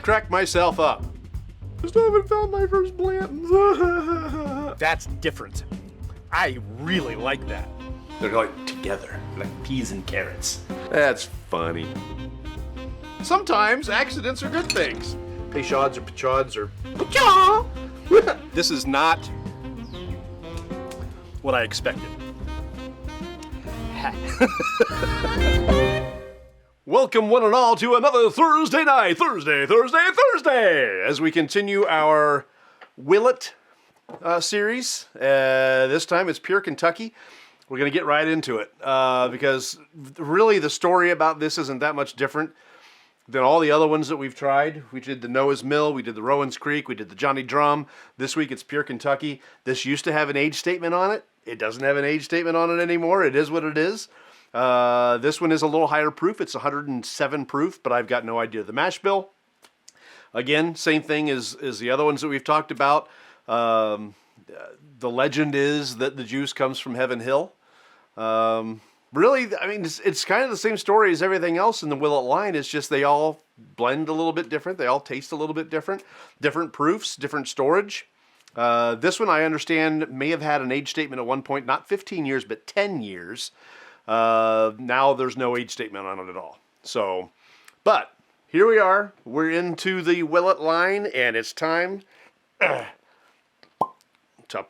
crack myself up. I still haven't found my first Blanton's. That's different. I really like that. They're like together, like peas and carrots. That's funny. Sometimes accidents are good things. Peychauds or Peychauds or Peychaud. This is not what I expected. Welcome one and all to another Thursday night, Thursday, as we continue our Willett series. This time it's pure Kentucky. We're going to get right into it because really the story about this isn't that much different than all the other ones that we've tried. We did the Noah's Mill, we did the Rowan's Creek, we did the Johnny Drum. This week it's pure Kentucky. This used to have an age statement on it. It doesn't have an age statement on it anymore. It is what it is. This one is a little higher proof. It's 107 proof, but I've got no idea the mash bill. Again, same thing as the other ones that we've talked about. The legend is that the juice comes from Heaven Hill. Really, I mean, it's kind of the same story as everything else in the Willett line. It's just they all blend a little bit different. They all taste a little bit different. Different proofs, different storage. This one, I understand, may have had an age statement at one point, not 15 years, but 10 years. Now there's no age statement on it at all. So, but here we are. We're into the Willett line, and it's time to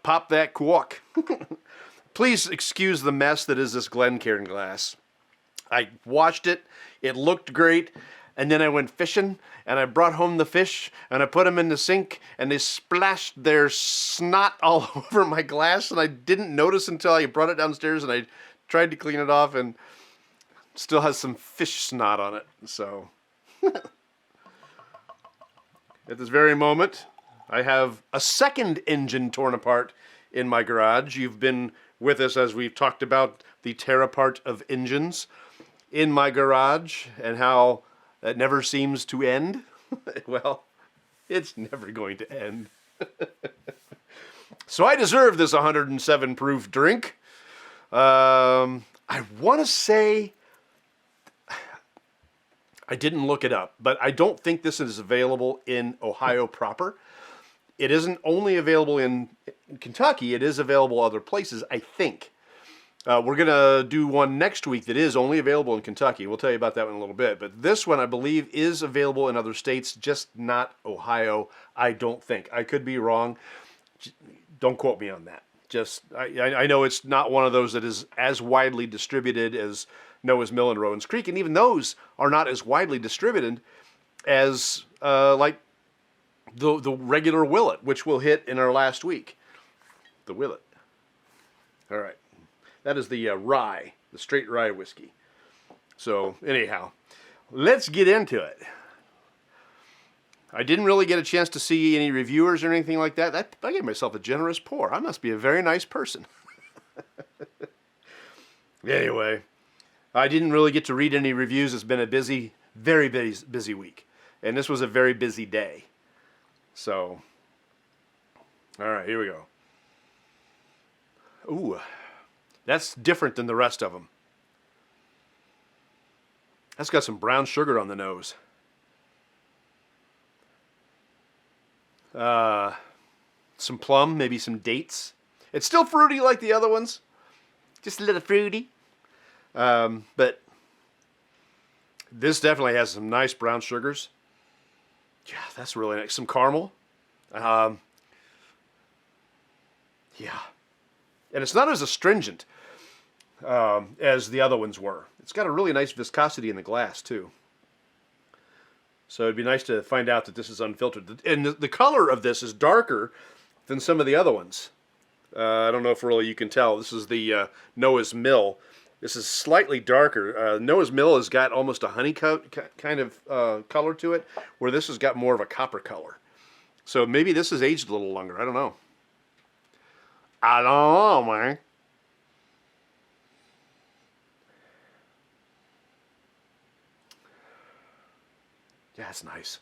pop that cork. Please excuse the mess that is this Glencairn glass. I washed it. It looked great. And then I went fishing, and I brought home the fish, and I put them in the sink, and they splashed their snot all over my glass, and I didn't notice until I brought it downstairs, and I tried to clean it off, and still has some fish snot on it. So, at this very moment, I have a second engine torn apart in my garage. You've been with us as we've talked about the tear apart of engines in my garage, and how that never seems to end. Well, it's never going to end. So I deserve this 107 proof drink. I want to say, I didn't look it up, but I don't think this is available in Ohio proper. It isn't only available in Kentucky, it is available other places, I think. We're going to do one next week that is only available in Kentucky. We'll tell you about that one in a little bit. But this one, I believe, is available in other states, just not Ohio, I don't think. I could be wrong. Don't quote me on that. Just, I know it's not one of those that is as widely distributed as Noah's Mill and Rowan's Creek, and even those are not as widely distributed as like the regular Willett, which we'll hit in our last week. The Willett. All right. That is the rye, the straight rye whiskey. So anyhow, let's get into it. I didn't really get a chance to see any reviewers or anything like that. I gave myself a generous pour. I must be a very nice person. Anyway, I didn't really get to read any reviews. It's been a busy, very busy week. And this was a very busy day. So, all right, here we go. Ooh, that's different than the rest of them. That's got some brown sugar on the nose. Some plum, maybe some dates. It's still fruity like the other ones. Just a little fruity. But this definitely has some nice brown sugars. Yeah, that's really nice. Some caramel. Yeah. And it's not as astringent as the other ones were. It's got a really nice viscosity in the glass, too. So it'd be nice to find out that this is unfiltered. And the color of this is darker than some of the other ones. I don't know if really you can tell. This is the Noah's Mill. This is slightly darker. Noah's Mill has got almost a honey kind of color to it, where this has got more of a copper color. So maybe this is aged a little longer. I don't know. I don't know, man. Yeah, it's nice.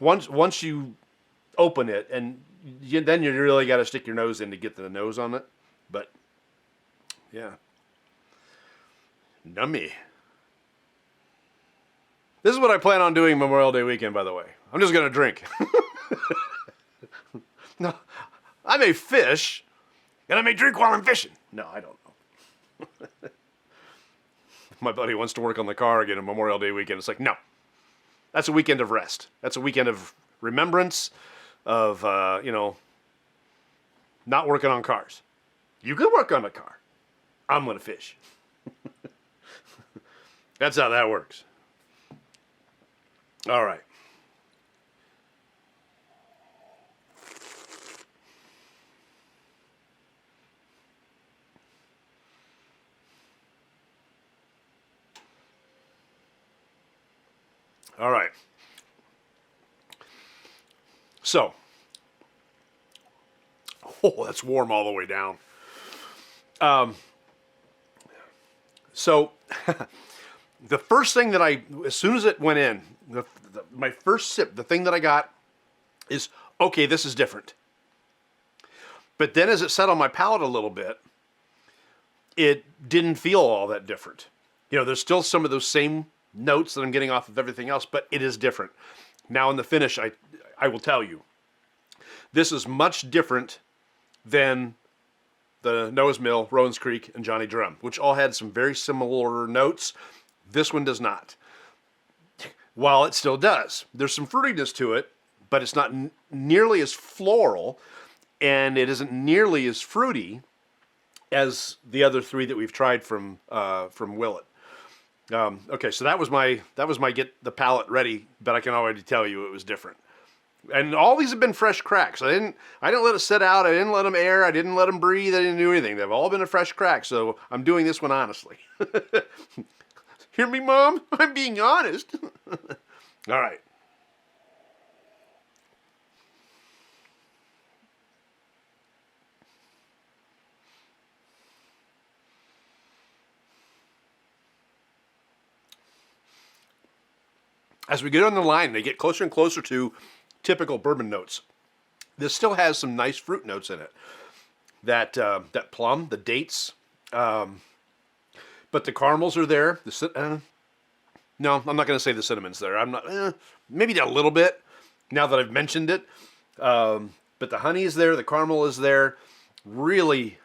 Once you open it, and then you really got to stick your nose in to get the nose on it. But yeah, nummy. This is what I plan on doing Memorial Day weekend, by the way. I'm just going to drink. No, I may fish, and I may drink while I'm fishing. No, I don't know. My buddy wants to work on the car again on Memorial Day weekend. It's like, no. That's a weekend of rest. That's a weekend of remembrance, of, not working on cars. You can work on a car. I'm going to fish. That's how that works. All right. All right. So, that's warm all the way down. So, the first thing that as soon as it went in, my first sip, the thing that I got is, okay, this is different. But then as it sat on my palate a little bit, it didn't feel all that different. There's still some of those same notes that I'm getting off of everything else, but it is different. Now in the finish, I will tell you, this is much different than the Noah's Mill, Rowan's Creek, and Johnny Drum, which all had some very similar notes. This one does not. While it still does. There's some fruitiness to it, but it's not nearly as floral, and it isn't nearly as fruity as the other three that we've tried from Willett. Okay, so that was my get the palate ready, but I can already tell you it was different. And all these have been fresh cracks. I didn't let it sit out. I didn't let them air. I didn't let them breathe. I didn't do anything. They've all been a fresh crack. So I'm doing this one honestly. Hear me, Mom? I'm being honest. All right. As we get on the line, they get closer and closer to typical bourbon notes. This still has some nice fruit notes in it. That plum, the dates, but the caramels are there. No, I'm not going to say the cinnamon's there. I'm not. Maybe a little bit. Now that I've mentioned it, but the honey is there. The caramel is there. Really,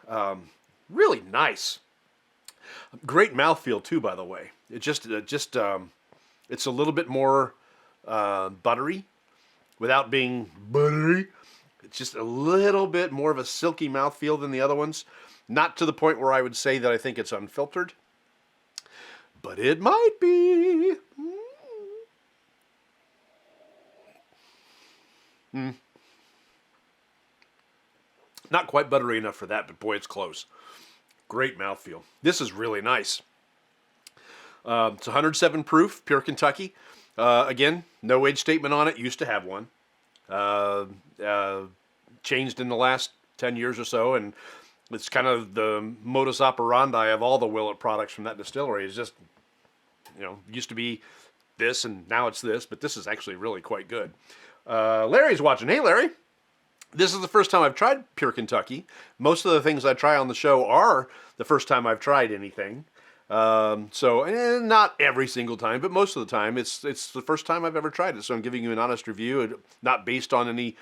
really nice. Great mouthfeel too, by the way. It's a little bit more buttery, without being buttery. It's just a little bit more of a silky mouthfeel than the other ones. Not to the point where I would say that I think it's unfiltered, but it might be. Not quite buttery enough for that, but boy, it's close. Great mouthfeel. This is really nice. It's 107 proof, pure Kentucky. Again, no age statement on it. Used to have one. Changed in the last 10 years or so, and it's kind of the modus operandi of all the Willett products from that distillery. It's just, used to be this, and now it's this, but this is actually really quite good. Larry's watching. Hey, Larry. This is the first time I've tried pure Kentucky. Most of the things I try on the show are the first time I've tried anything. Not every single time, but most of the time, it's the first time I've ever tried it. So I'm giving you an honest review, not based on any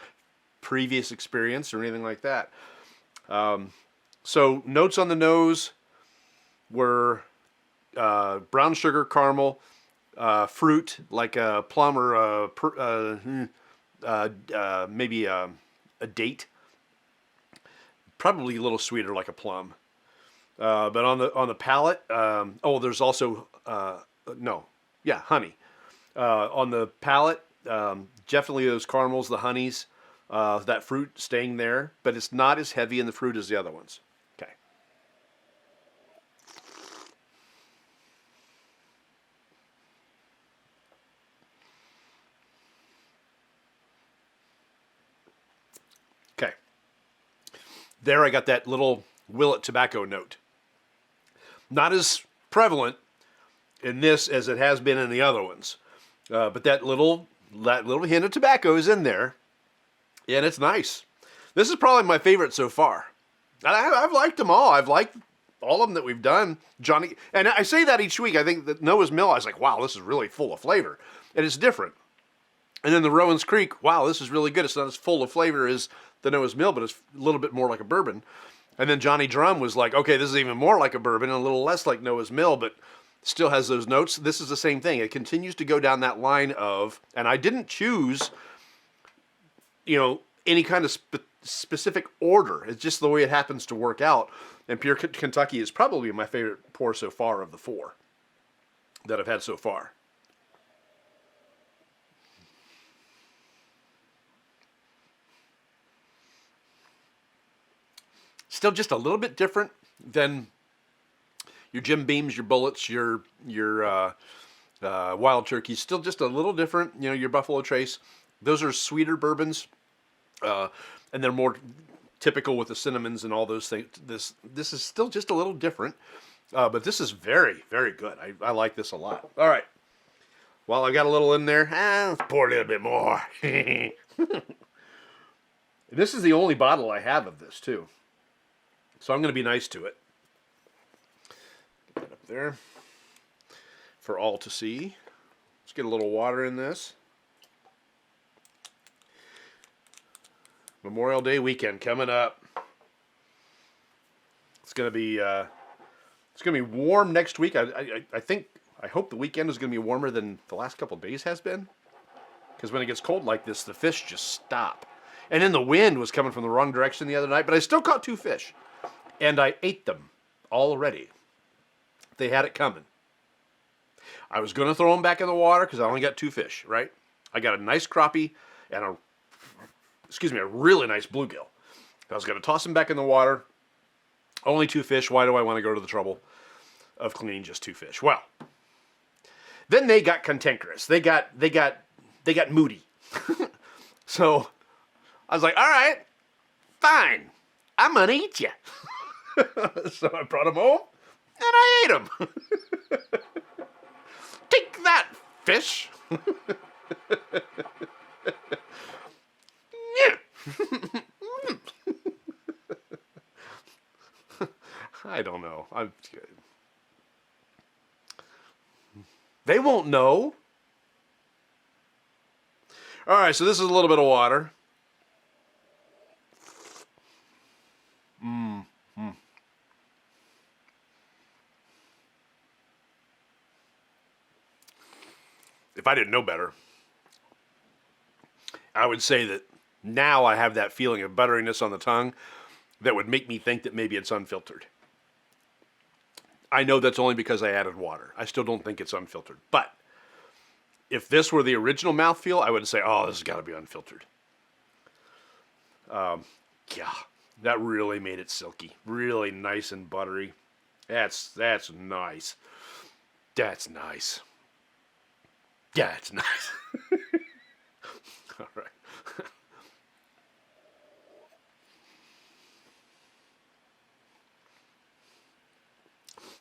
previous experience or anything like that. So notes on the nose were brown sugar, caramel, fruit like a plum or maybe a date, probably a little sweeter like a plum. But on the palate, there's also honey. On the palate, definitely those caramels, the honeys, that fruit staying there, but it's not as heavy in the fruit as the other ones. Okay. Okay. There I got that little Willett tobacco note. Not as prevalent in this as it has been in the other ones, but that little hint of tobacco is in there, and it's nice. This is probably my favorite so far. I've liked them all. I've liked all of them that we've done, Johnny, and I say that each week. I think that Noah's Mill, I was like, wow, this is really full of flavor, and it's different. And then the Rowan's Creek, wow, this is really good. It's not as full of flavor as the Noah's Mill, but it's a little bit more like a bourbon. And then Johnny Drum was like, okay, this is even more like a bourbon and a little less like Noah's Mill, but still has those notes. This is the same thing. It continues to go down that line of, and I didn't choose, any kind of specific order. It's just the way it happens to work out. And Pure Kentucky is probably my favorite pour so far of the 4 that I've had so far. Still just a little bit different than your Jim Beams, your Bullets, your Wild Turkeys. Still just a little different. Your Buffalo Trace. Those are sweeter bourbons, and they're more typical with the cinnamons and all those things. This is still just a little different, but this is very, very good. I like this a lot. All right. Well, I got a little in there. Let's pour a little bit more. This is the only bottle I have of this, too. So I'm going to be nice to it. Put it up there for all to see. Let's get a little water in this. Memorial Day weekend coming up. It's going to be warm next week. I hope the weekend is going to be warmer than the last couple of days has been. Because when it gets cold like this, the fish just stop. And then the wind was coming from the wrong direction the other night, but I still caught 2 fish. And I ate them already. They had it coming. I was going to throw them back in the water because I only got 2 fish, right? I got a nice crappie and a really nice bluegill. I was going to toss them back in the water. Only 2 fish. Why do I want to go to the trouble of cleaning just 2 fish? Well, then they got cantankerous. They got moody. So I was like, all right, fine. I'm going to eat you. So I brought them home, and I ate them. Take that, fish. I don't know. They won't know. All right, so this is a little bit of water. If I didn't know better, I would say that now I have that feeling of butteriness on the tongue that would make me think that maybe it's unfiltered. I know that's only because I added water. I still don't think it's unfiltered. But if this were the original mouthfeel, I would say, oh, this has got to be unfiltered. Yeah, that really made it silky. Really nice and buttery. That's nice. That's nice. Yeah, it's nice. All right.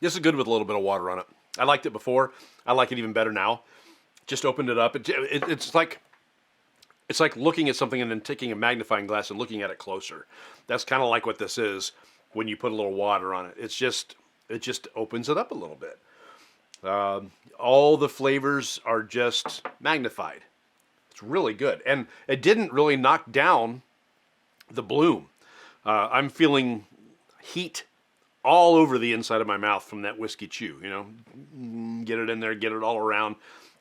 This is good with a little bit of water on it. I liked it before. I like it even better now. Just opened it up. It's like looking at something and then taking a magnifying glass and looking at it closer. That's kind of like what this is when you put a little water on it. It just opens it up a little bit. All the flavors are just magnified. It's really good. And it didn't really knock down the bloom. I'm feeling heat all over the inside of my mouth from that whiskey chew, Get it in there, get it all around,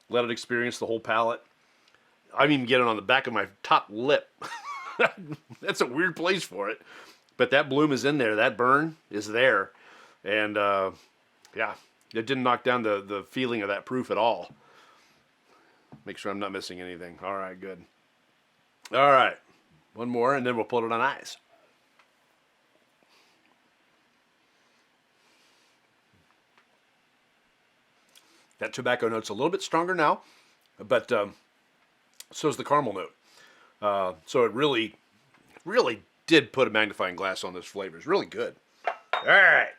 let it experience the whole palate. I'm even getting it on the back of my top lip. That's a weird place for it. But that bloom is in there. That burn is there. And, yeah. It didn't knock down the feeling of that proof at all. Make sure I'm not missing anything. All right, good. All right. One more, and then we'll put it on ice. That tobacco note's a little bit stronger now, but so is the caramel note. So it really, really did put a magnifying glass on this flavor. It's really good. All right.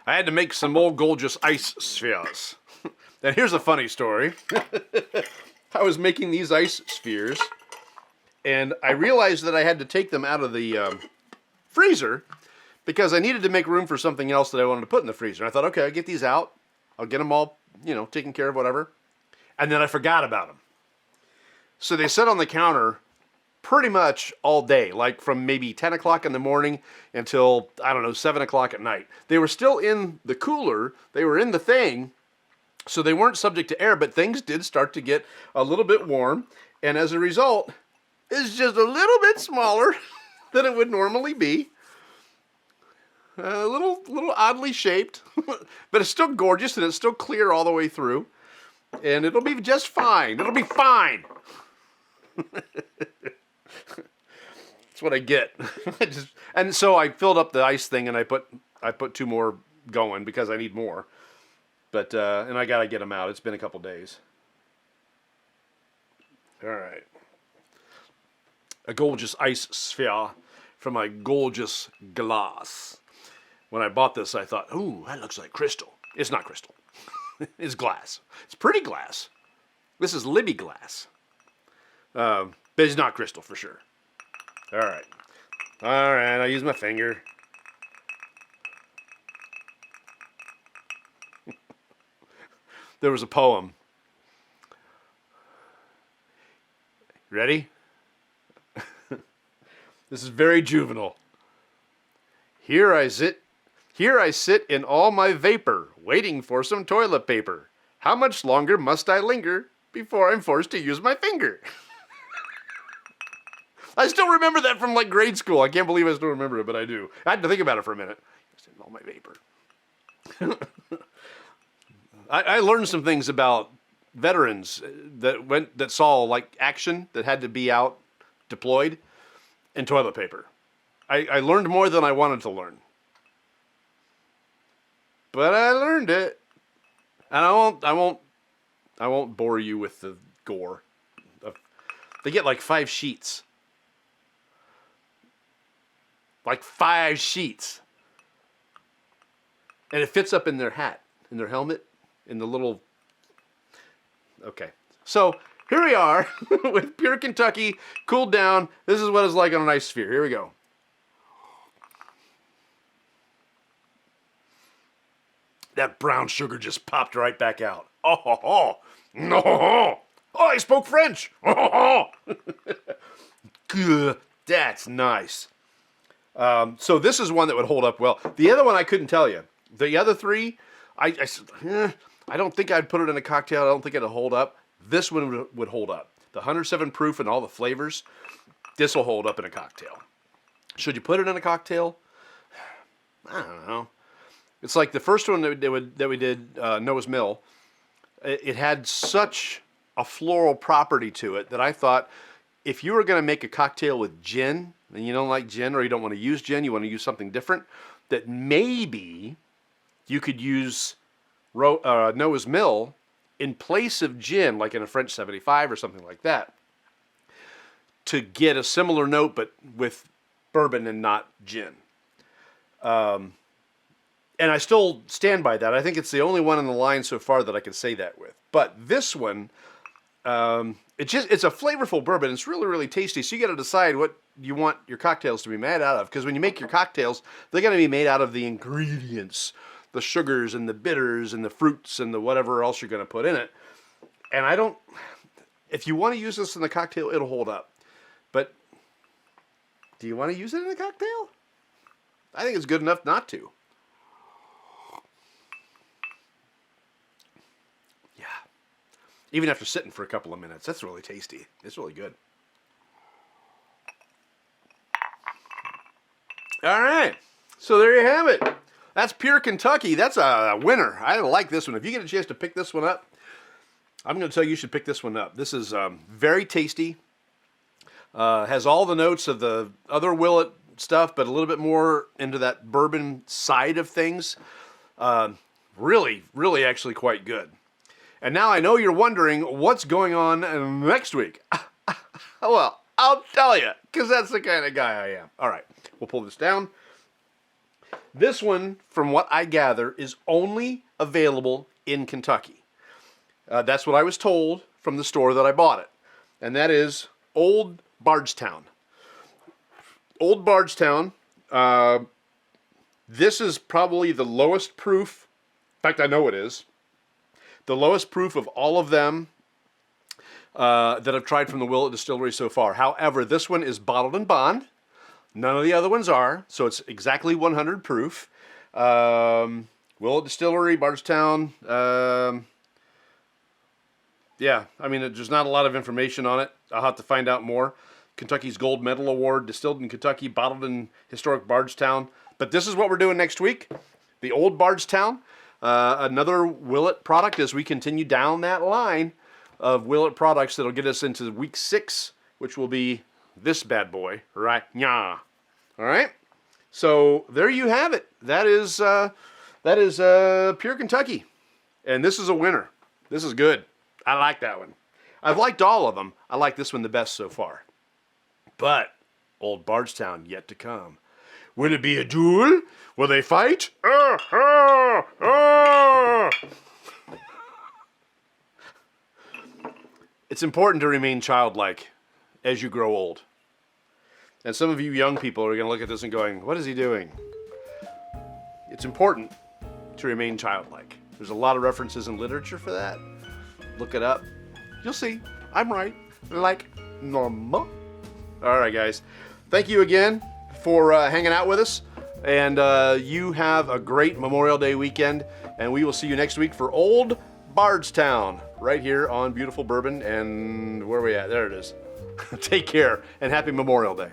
I had to make some old gorgeous ice spheres. And here's a funny story. I was making these ice spheres, and I realized that I had to take them out of the freezer because I needed to make room for something else that I wanted to put in the freezer. I thought, okay, I'll get these out. I'll get them all, taken care of, whatever. And then I forgot about them. So they sat on the counter pretty much all day, like from maybe 10 o'clock in the morning until, 7 o'clock at night. They were still in the cooler. They were in the thing, so they weren't subject to air, but things did start to get a little bit warm. And as a result, it's just a little bit smaller than it would normally be. A little oddly shaped, but it's still gorgeous and it's still clear all the way through. And it'll be just fine. It'll be fine. That's what I get. And so I filled up the ice thing and I put 2 more going because I need more. But and I gotta get them out. It's been a couple days. All right. A gorgeous ice sphere from my gorgeous glass. When I bought this, I thought, ooh, that looks like crystal. It's not crystal. It's glass. It's pretty glass. This is Libby glass. But it's not crystal for sure. All right. All right, I'll use my finger. There was a poem. Ready? This is very juvenile. Here I sit in all my vapor, waiting for some toilet paper. How much longer must I linger before I'm forced to use my finger? I still remember that from like grade school. I can't believe I still remember it, but I do. I had to think about it for a minute. Just in all my vapor. I learned some things about veterans that saw like action that had to be out deployed in toilet paper. I learned more than I wanted to learn. But I learned it. And I won't bore you with the gore. They get like 5 sheets. Like 5 sheets. And it fits up in their hat, in their helmet, in the little... Okay. So, here we are with pure Kentucky, cooled down. This is what it's like on an ice sphere. Here we go. That brown sugar just popped right back out. Oh, ho, ho. No, ho, ho. Oh, I spoke French. Oh, ho, ho. Good. That's nice. So this is one that would hold up well. The other one I couldn't tell you. The other 3, I don't think I'd put it in a cocktail. I don't think it'd hold up. This one would hold up. The 107 proof and all the flavors, this will hold up in a cocktail. Should you put it in a cocktail? I don't know. It's like the first one that we did, Noah's Mill. It had such a floral property to it that I thought if you were going to make a cocktail with gin, and you don't like gin or you don't want to use gin, you want to use something different, that maybe you could use Noah's Mill in place of gin, like in a French 75 or something like that, to get a similar note but with bourbon and not gin. And I still stand by that. I think it's the only one in the line so far that I can say that with. But this one, it's a flavorful bourbon. It's really, really tasty. So you got to decide what you want your cocktails to be made out of. Because when you make your cocktails, they're going to be made out of the ingredients, the sugars and the bitters and the fruits and the whatever else you're going to put in it. And if you want to use this in the cocktail, it'll hold up. But do you want to use it in a cocktail? I think it's good enough not to. Even after sitting for a couple of minutes. That's really tasty. It's really good. All right. So there you have it. That's pure Kentucky. That's a winner. I like this one. If you get a chance to pick this one up, I'm going to tell you should pick this one up. This is very tasty. Has all the notes of the other Willett stuff, but a little bit more into that bourbon side of things. Really, really actually quite good. And now I know you're wondering what's going on next week. Well, I'll tell you, because that's the kind of guy I am. All right, we'll pull this down. This one, from what I gather, is only available in Kentucky. That's what I was told from the store that I bought it. And that is Old Bardstown. Old Bardstown, This is probably the lowest proof. In fact, I know it is. The lowest proof of all of them that I've tried from the Willett Distillery so far. However, this one is bottled in bond. None of the other ones are, so it's exactly 100 proof. Willett Distillery, Bardstown. Yeah, I mean, there's not a lot of information on it. I'll have to find out more. Kentucky's Gold Medal Award, distilled in Kentucky, bottled in historic Bardstown. But this is what we're doing next week. The Old Bardstown, another Willett product as we continue down that line of Willett products that'll get us into week 6, which will be this bad boy, right? Nya. All right. So there you have it. That is pure Kentucky, and this is a winner. This is good. I like that one. I've liked all of them. I like this one the best so far. But Old Bardstown yet to come. Will it be a duel? Will they fight? It's important to remain childlike as you grow old. And some of you young people are going to look at this and going, what is he doing? It's important to remain childlike. There's a lot of references in literature for that. Look it up. You'll see. I'm right. Like normal. All right, guys. Thank you again for hanging out with us. And you have a great Memorial Day weekend. And we will see you next week for Old Bardstown right here on beautiful Bourbon. And where are we at? There it is. Take care and happy Memorial Day.